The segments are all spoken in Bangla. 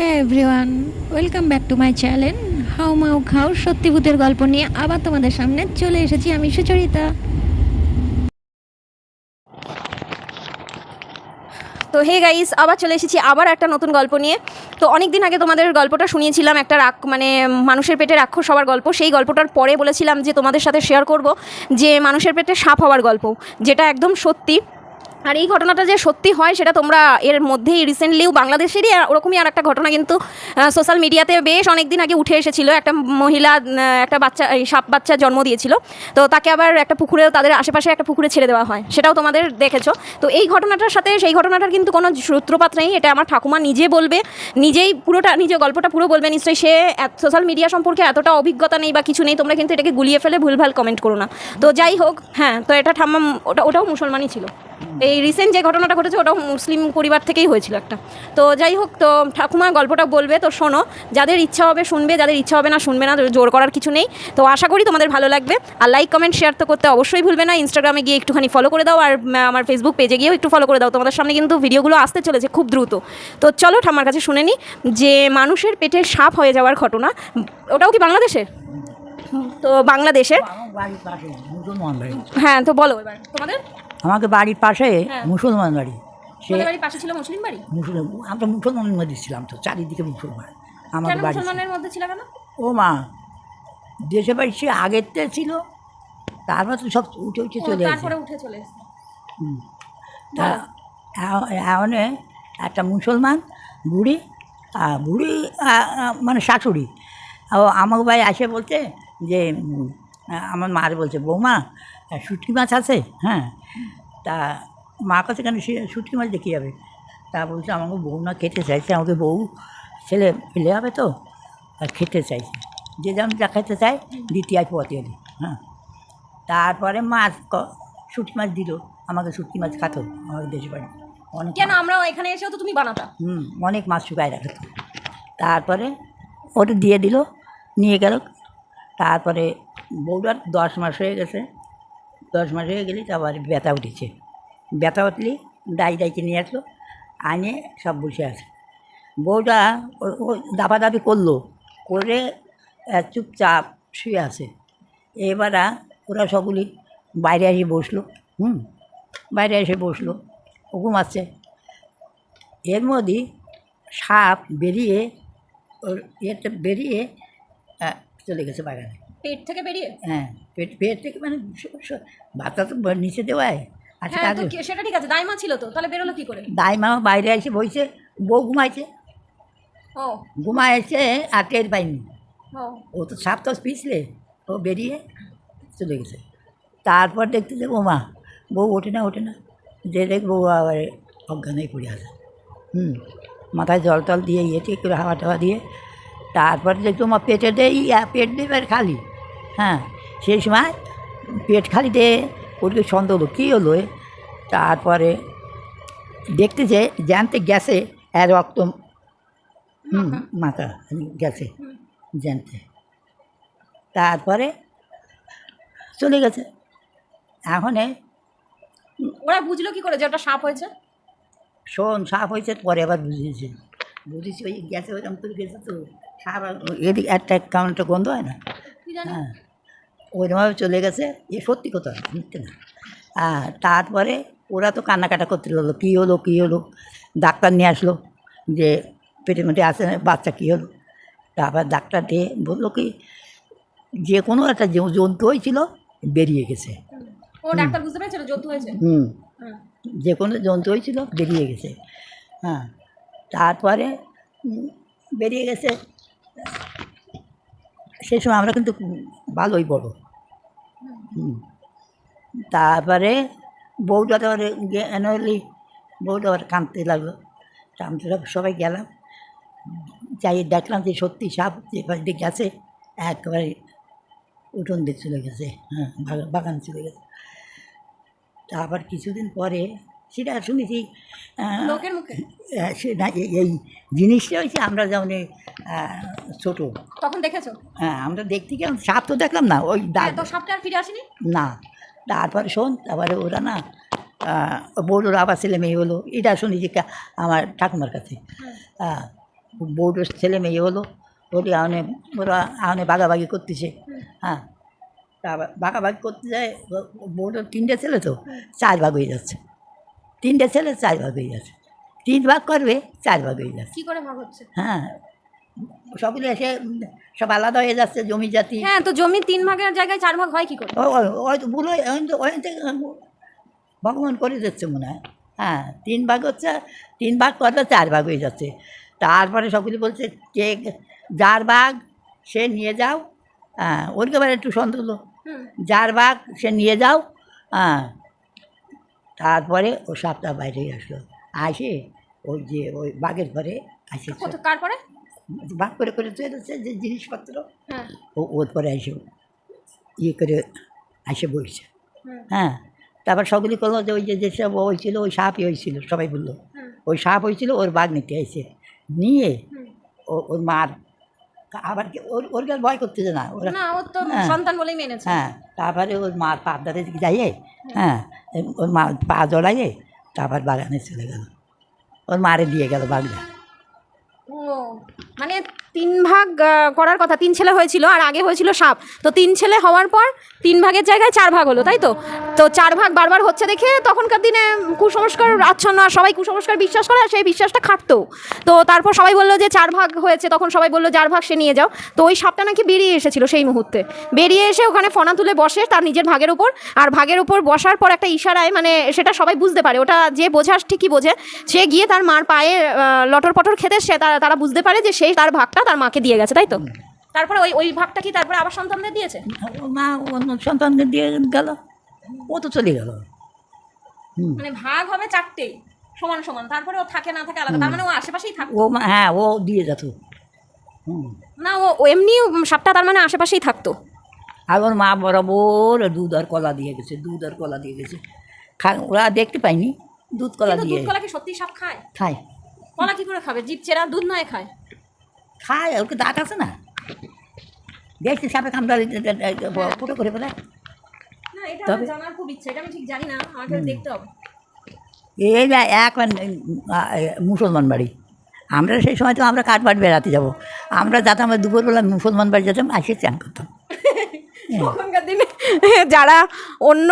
হ্যাঁ everyone, welcome back to my channel হাউ মাউ খাও সত্যিভূতের গল্প নিয়ে আবার তোমাদের সামনে চলে এসেছি আমি সুচরিতা। তো হে গাইস, আবার চলে এসেছি আবার একটা নতুন গল্প নিয়ে। তো অনেক দিন আগে তোমাদের গল্পটা শুনিয়েছিলাম, একটা মানুষের পেটে রাক্ষস হওয়ার গল্প। সেই গল্পটার পরে বলেছিলাম যে তোমাদের সাথে শেয়ার করব যে মানুষের পেটে সাপ হওয়ার গল্প, যেটা একদম সত্যি। আর এই ঘটনাটা যে সত্যি হয় সেটা তোমরা এর মধ্যেই রিসেন্টলিও বাংলাদেশেরই ওরকমই আর একটা ঘটনা কিন্তু সোশ্যাল মিডিয়াতে বেশ অনেক দিন আগে উঠে এসেছিল। একটা মহিলা একটা বাচ্চা সাপ বাচ্চা জন্ম দিয়েছিল, তো তাকে আবার একটা পুকুরে, তাদের আশেপাশে একটা পুকুরে ছেড়ে দেওয়া হয়, সেটাও তোমাদের দেখেছো। তো এই ঘটনাটার সাথে সেই ঘটনাটার কিন্তু কোনো সূত্রপাত নেই, এটা আমার ঠাকুমা নিজে বলবে, নিজেই পুরোটা নিজে গল্পটা পুরো বলবে নিশ্চয়ই। সে সোশ্যাল মিডিয়া সম্পর্কে এতটা অভিজ্ঞতা নেই বা কিছু নেই, তোমরা কিন্তু এটাকে গুলিয়ে ফেলে ভুলভাল কমেন্ট করো না। তো যাই হোক, হ্যাঁ, তো এটা ঠাম্মা ওটাও মুসলমানই ছিল। এই রিসেন্ট যে ঘটনাটা ঘটেছে ওটাও মুসলিম পরিবার থেকেই হয়েছিল একটা। তো যাই হোক, তো ঠাকুমা গল্পটা বলবে, তো শোনো। যাদের ইচ্ছা হবে শুনবে, যাদের ইচ্ছা হবে না শুনবে না, জোর করার কিছু নেই। তো আশা করি তোমাদের ভালো লাগবে। আর লাইক কমেন্ট শেয়ার তো করতে অবশ্যই ভুলবে না। ইনস্টাগ্রামে গিয়ে একটুখানি ফলো করে দাও, আর আমার ফেসবুক পেজে গিয়েও একটু ফলো করে দাও। তোমাদের সামনে কিন্তু ভিডিওগুলো আসতে চলেছে খুব দ্রুত। তো চলো ঠাম্মার কাছে শুনে নিই যে মানুষের পেটে সাপ হয়ে যাওয়ার ঘটনা। ওটাও কি বাংলাদেশের? তো বাংলাদেশের, হ্যাঁ। তো বলো এবার তোমাদের। আমাকে বাড়ির পাশে হ্যাঁ। মুসলমান বাড়ি। সে বাড়ির পাশে ছিল মুসলিম বাড়ি? মুসলিম, আমরা মুসলমানের মধ্যে ছিলাম, তো চারিদিকে মুসলমান আমাদের কেন বাড়ি ছিল। মুসলমানের মধ্যে ছিল কেন? ও মা, দেশে বাড়ি সে আগেরতে ছিল, তারপর তো সব উঠে উঠে চলে এসেছে। তারপরে উঠে চলে এসেছে। তা এখন একটা মুসলমান বুড়ি, বুড়ি মানে শাশুড়ি, ও আমাকে ভাই আসে বলছে যে আমার মার বলছে, বৌমা শুটকি মাছ আছে? হ্যাঁ। তা মা কাছে কেন শুটকি মাছ দেখে যাবে? তা বলছে আমাকে বউ না খেতে চাইছে, আমাকে বউ ছেলে ফেলে হবে তো, আর খেতে চাইছে, যে যেমন যা খেতে চায় দ্বিতীয় পথে এলি। হ্যাঁ। তারপরে মাছ শুটকি মাছ দিল আমাকে, শুটকি মাছ খাতো আমাদের দেশ বাড়ি অনেক। কেন আমরা এখানে এসেও তো তুমি বানাতা? অনেক মাছ শুকায় রাখতো। তারপরে ওটা দিয়ে দিল, নিয়ে গেল। তারপরে বউটার 10 মাস হয়ে গেছে। 10 মাস হয়ে গেলে তারপরে ব্যথা উঠেছে। ব্যথা উঠলে ডাইকে নিয়ে আসলো, আনে সব বসে আছে। বউটা ও দাপাদাপি করলো, করে চুপচাপ শুয়ে আছে। এবার ওরা সবগুলি বাইরে এসে বসলো। বাইরে এসে বসলো, ও ঘুমাচ্ছে। এর মধ্যে সাপ বেরিয়ে ওর ইয়েতে বেরিয়ে চলে গেছে বাগানে। পেট থেকে বেরিয়ে? হ্যাঁ, পেট থেকে মানে বাচ্চা তো নিচে দেওয়ায় আচ্ছা। হ্যাঁ, তো সেটা ঠিক আছে, দাইমা ছিল তো, তাহলে বেরোলো কি করে? দাইমা বাইরে এসে বইছে, বউ ঘুমাইছে। ও ঘুমায় এসে আর টের পাইনি। ও ও তো সাপ তো পিছলে, ও বেরিয়ে চলে গেছে। তারপর দেখতে যে বৌমা, বউ ওঠে না, যে দেখ বউ আবার অজ্ঞান হয়ে পড়ে আছে। মাথায় জল টল দিয়ে ঠিক করে হাওয়া টাওয়া দিয়ে, তারপরে দেখতো আমার পেটে পেট দেবার খালি। হ্যাঁ, সেই সময় পেট খালিতে ওদিকে সন্দেহ হলো কী হলো। তারপরে দেখতে যে জানতে গেছে এর রক্ত মাথা গেছে জানতে। তারপরে চলে গেছে। এখন ওরা বুঝলো কি করে যে ওটা সাপ হয়েছে? শোন, সাপ হয়েছে পরে আবার বুঝিয়েছি ওই গেছে, ওইরকম করে গেছে তো সাপ এদিকে একটা কাউন্টটা গন্ধ হয় না। হ্যাঁ, ওইরকমভাবে চলে গেছে। এ সত্যি কথা, মিথ্যে না। তারপরে ওরা তো কান্নাকাটা করতে লাগলো, কী হলো। ডাক্তার নিয়ে আসলো যে পেটের মধ্যে আসে বাচ্চা, কী হলো। তারপর ডাক্তার দিয়ে বললো কি যে কোনো একটা জন্তু হয়েছিল বেরিয়ে গেছে। ও ডাক্তার বুঝতে পেরেছিল জন্তু হয়েছে? যে কোনো জন্তু হয়েছিল বেরিয়ে গেছে। হ্যাঁ, তারপরে বেরিয়ে গেছে। সেই সময় আমরা কিন্তু ভালোই বড়। তারপরে বউটা তো এনলি বউটা আবার কাঁদতে লাগলো। সবাই গেলাম, যাই দেখলাম যে সত্যি সাপ যে দিকে গেছে একেবারে উঠোন দিয়ে চলে গেছে। হ্যাঁ, বাগান চলে গেছে। তারপর কিছুদিন পরে সেটা শুনেছি লোকের মুখে। না, এই জিনিসটা হয়েছে আমরা যেমন ছোটো তখন দেখেছো? হ্যাঁ, আমরা দেখতে গেলাম, সাপ তো দেখলাম না, ওই তো সাপটা আর ফিরে আসেনি না। তারপরে শোন, তারপরে ওরা না বউর আবার ছেলে মেয়ে হলো, এটা শুনেছি আমার ঠাকুমার কাছে। বউটার ছেলে মেয়ে হলো, ওরা আনে বাগাবাগি করতেছে। হ্যাঁ, তা বাগাবাগি করতে যায়, বউটার 3টে ছেলে তো 4 ভাগ হয়ে যাচ্ছে। 3টে ছেলে 4 ভাগ হয়ে যাচ্ছে, 3 ভাগ করবে 4 ভাগ হয়ে যাচ্ছে। কি করে ভাগ হচ্ছে? হ্যাঁ, সকলে এসে সব আলাদা হয়ে যাচ্ছে জমি জাতি। হ্যাঁ, তো জমি 3 ভাগের জায়গায় 4 ভাগ হয় কি করে? হয়তো ভুল ওই থেকে ভগবান করে দিচ্ছে মনে হয়। হ্যাঁ, 3 ভাগ হচ্ছে, 3 ভাগ করলে 4 ভাগ হয়ে যাচ্ছে। তারপরে সকলে বলছে কে যার ভাগ সে নিয়ে যাও। হ্যাঁ, ওর এবার একটু সন্দেহ হলো, যার ভাগ সে নিয়ে যাও। হ্যাঁ, তারপরে ও সাপটা বাইরে আসলো, আসে ওই বাঘের ঘরে আসে, কার পরে ভাগ করে করে চলে যাচ্ছে যে জিনিসপত্র, হ্যাঁ ওর পরে এসে ইয়ে করে এসে বসছে। হ্যাঁ, তারপর সকলে করলো যে ওই যেসব হয়েছিল ওই সাপই হয়েছিল, সবাই বললো ওই সাপ হয়েছিল, ওর বাঘ নিতে আসছে, নিয়ে ওর মার আবার ওর কাছে ভয় করতেছে না ওরা, না, ও তো সন্তান বলেই মেনেছে। হ্যাঁ, তারপরে ওর মার পাদারে যাইয়ে, হ্যাঁ, ওর মা পা জড়াইয়ে তারপর বাগানে চলে গেল, ওর মারে দিয়ে গেল বাঘটা। ও মানে 3 ভাগ করার কথা, 3 ছেলে হয়েছিল আর আগে হয়েছিল সাপ, তো 3 ছেলে হওয়ার পর 3 ভাগের জায়গায় 4 ভাগ হলো, তাই তো? তো 4 ভাগ বারবার হচ্ছে দেখে তখনকার দিনে কুসংস্কার আচ্ছন্ন, আর সবাই কুসংস্কার বিশ্বাস করে, আর সেই বিশ্বাসটা খাটতো। তো তারপর সবাই বললো যে 4 ভাগ হয়েছে, তখন সবাই বললো যার ভাগ সে নিয়ে যাও। তো ওই সাপটা নাকি বেরিয়ে এসেছিল সেই মুহূর্তে, বেরিয়ে এসে ওখানে ফনা তুলে বসে তার নিজের ভাগের উপর, আর ভাগের উপর বসার পর একটা ইশারায়, মানে সেটা সবাই বুঝতে পারে, ওটা যে বোঝার ঠিকই বোঝে, সে গিয়ে তার মার পায়ে লটর পটর খেতে সে তারা বুঝতে পারে যে সেই তার ভাগটা তার মাকে দিয়ে গেছে, তাই তো? তারপরে ওই ভাগটা কি তারপরে আবার সন্তানদের দিয়েছে? ওর মা অন্য সন্তানকে দিয়ে গেল, ও তো চলে গেল। মানে ভাগ হবে 4টে সমান সমান, তারপরে ও থাকে না থাকে আলাদা, তার মানে ও আশেপাশেই থাকে। ও হ্যাঁ, ও দিয়ে যেত। না, ও এমনি সাপটা তার মানে আশেপাশেই থাকতো। আর ওর মা বরাবর দুধ আর কলা দিয়ে গেছে, দুধ আর কলা দিয়ে গেছে। ওরা দেখতে পাইনি, দুধ কলা দিয়ে। দুধ কলা কি সত্যি সাপ খায়? খায়। কলা কি করে খাবে? জিভ চেরা, দুধ নয় খায়? খায়, ওকে দাঁত আছে না, দেখছি সাপে কামড়ালে ফুটো করে ফেলে। না, এটা আমার জানার খুব ইচ্ছা, এটা আমি ঠিক জানি না, আমাকে দেখতে হবে। এই এখন মুসলমান বাড়ি, আমরা সেই সময় তো আমরা কাঠবাট বেড়াতে যাব, আমরা যেতাম দুপুরবেলা মুসলমান বাড়ি যেতাম, আসে চান করতাম। তখনকার দিনে যারা অন্য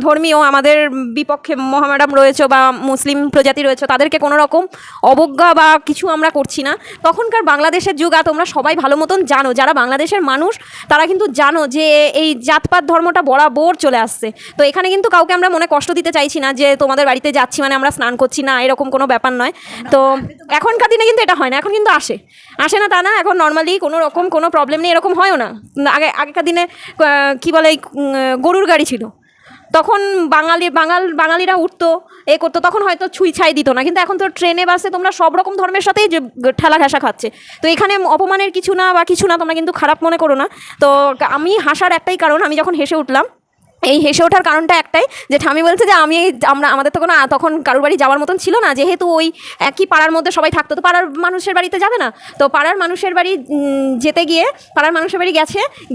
ধর্মীয় আমাদের বিপক্ষে মহামেডাম রয়েছে বা মুসলিম প্রজাতি রয়েছে, তাদেরকে কোনো রকম অবজ্ঞা বা কিছু আমরা করছি না। তখনকার বাংলাদেশের যুগ, আর তোমরা সবাই ভালো মতন জানো, যারা বাংলাদেশের মানুষ তারা কিন্তু জানো যে এই জাতপাত ধর্মটা বরাবর চলে আসছে। তো এখানে কিন্তু কাউকে আমরা মনে কষ্ট দিতে চাইছি না যে তোমাদের বাড়িতে যাচ্ছি মানে আমরা স্নান করছি না, এরকম কোনো ব্যাপার নয়। তো এখনকার দিনে কিন্তু এটা হয় না, এখন কিন্তু আসে না তা না, এখন নর্মালি কোনো রকম কোনো প্রবলেম নেই, এরকম হয়ও না। আগেকার দিনে কি বলে গরুর গাড়ি ছিল, তখন বাঙালিরা উঠতো এ করতো, তখন হয়তো ছুঁই ছাই দিত না, কিন্তু এখন তো ট্রেনে বাসে তোমরা সব রকম ধর্মের সাথেই যে ঠেলা ঘেঁষা খাচ্ছে। তো এখানে অপমানের কিছু না বা কিছু না, তোমরা কিন্তু খারাপ মনে করো না। তো আমি হাসার একটাই কারণ, আমি যখন হেসে উঠলাম, এই হেসে ওঠার কারণটা একটাই যে ঠামি বলছে যে আমাদের তো কোনো তখন কারোর বাড়ি যাওয়ার মতন ছিল না, যেহেতু ওই একই পাড়ার মধ্যে সবাই থাকতো, তো পাড়ার মানুষের বাড়িতে যাবে না, তো পাড়ার মানুষের বাড়ি যেতে গিয়ে পাড়ার মানুষের বাড়ি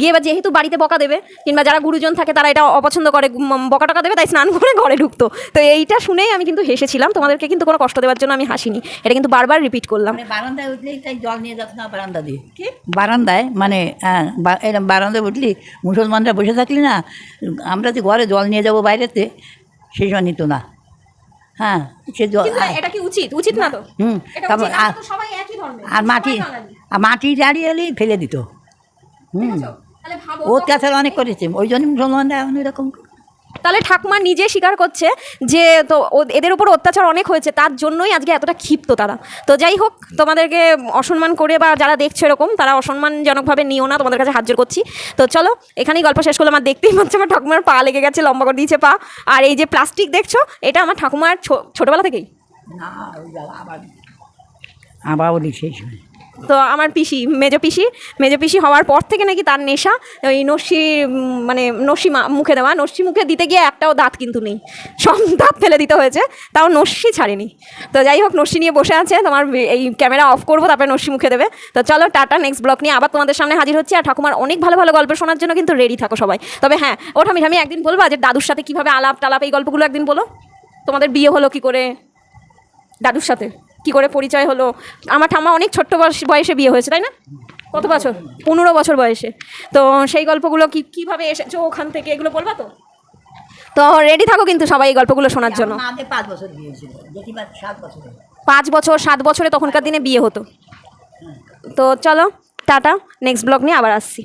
গিয়ে বা যেহেতু বাড়িতে বকা দেবে, কিংবা যারা গুরুজন থাকে তারা এটা অপছন্দ করে, বকা টকা দেবে, তাই স্নান করে ঘরে ঢুকতো। তো এইটা শুনেই আমি কিন্তু হেসেছিলাম, তোমাদেরকে কিন্তু কোনো কষ্ট দেওয়ার জন্য আমি হাসিনি, এটা কিন্তু বারবার রিপিট করলাম। বারান্দায় উঠলেই তাই জল নিয়ে যাচ্ছে না, বারান্দা দিয়ে কি বারান্দায়, মানে এরকম বারান্দায় উঠলি মুসলমানরা বসে থাকলি না, আমরা যে ঘরে জল নিয়ে যাবো বাইরেতে, সেই জন্য নিত না। হ্যাঁ, সে জল, এটা কি উচিত না তো? তারপর আর মাটি দাঁড়িয়ে এলেই ফেলে দিত। অত্যাচার অনেক করেছে, ওই জন্য মুসলমানরা এখন এরকম। তাহলে ঠাকুমা নিজে স্বীকার করছে যে তো এদের উপর অত্যাচার অনেক হয়েছে, তার জন্যই আজকে এতটা ক্ষিপ্ত তারা। তো যাই হোক, তোমাদেরকে অসম্মান করে বা যারা দেখছো এরকম, তারা অসম্মানজনকভাবে নিও না, তোমাদের কাছে হাত জোর করছি। তো চলো, এখানেই গল্প শেষ করলাম। আমার দেখতেই পাচ্ছি আমার ঠাকুমার পা লেগে গেছে, লম্বা করে দিয়েছে পা। আর এই যে প্লাস্টিক দেখছো, এটা আমার ঠাকুমার ছোটোবেলা থেকেই। আবার বলি সেই সময় তো আমার মেজো পিসি হওয়ার পর থেকে নাকি তার নেশা ওই নস্যি মুখে দেওয়া, নস্যি মুখে দিতে গিয়ে একটাও দাঁত কিন্তু নেই, সব দাঁত ফেলে দিতে হয়েছে, তাও নস্যি ছাড়েনি। তো যাই হোক, নস্যি নিয়ে বসে আছে, তোমার এই ক্যামেরা অফ করবো, তারপরে নস্যি মুখে দেবে। তো চলো, টাটা, নেক্সট ব্লগ নিয়ে আবার তোমাদের সামনে হাজির হচ্ছি। আর ঠাকুমার অনেক ভালো ভালো গল্প শোনার জন্য কিন্তু রেডি থাকো সবাই। তবে হ্যাঁ, আমি একদিন বলবো যে দাদুর সাথে কীভাবে আলাপ টালাপ, এই গল্পগুলো একদিন বলো। তোমাদের বিয়ে হলো কি করে দাদুর সাথে? কি করে পরিচয় হলো। আমার ঠাম্মা অনেক ছোট্ট বয়সে বিয়ে হয়েছে, তাই না? কত বছর? 15 বছর বয়সে। তো সেই গল্পগুলো কীভাবে এসেছো ওখান থেকে, এগুলো বলবা তো? তো রেডি থাকো কিন্তু সবাই এই গল্পগুলো শোনার জন্য। আমাদের 5 বছর বিয়ে ছিল, দেখি 7 বছর। 5 বছর 7 বছরে তখনকার দিনে বিয়ে হতো। তো চলো টাটা, নেক্সট ব্লগ নিয়ে আবার আসছি।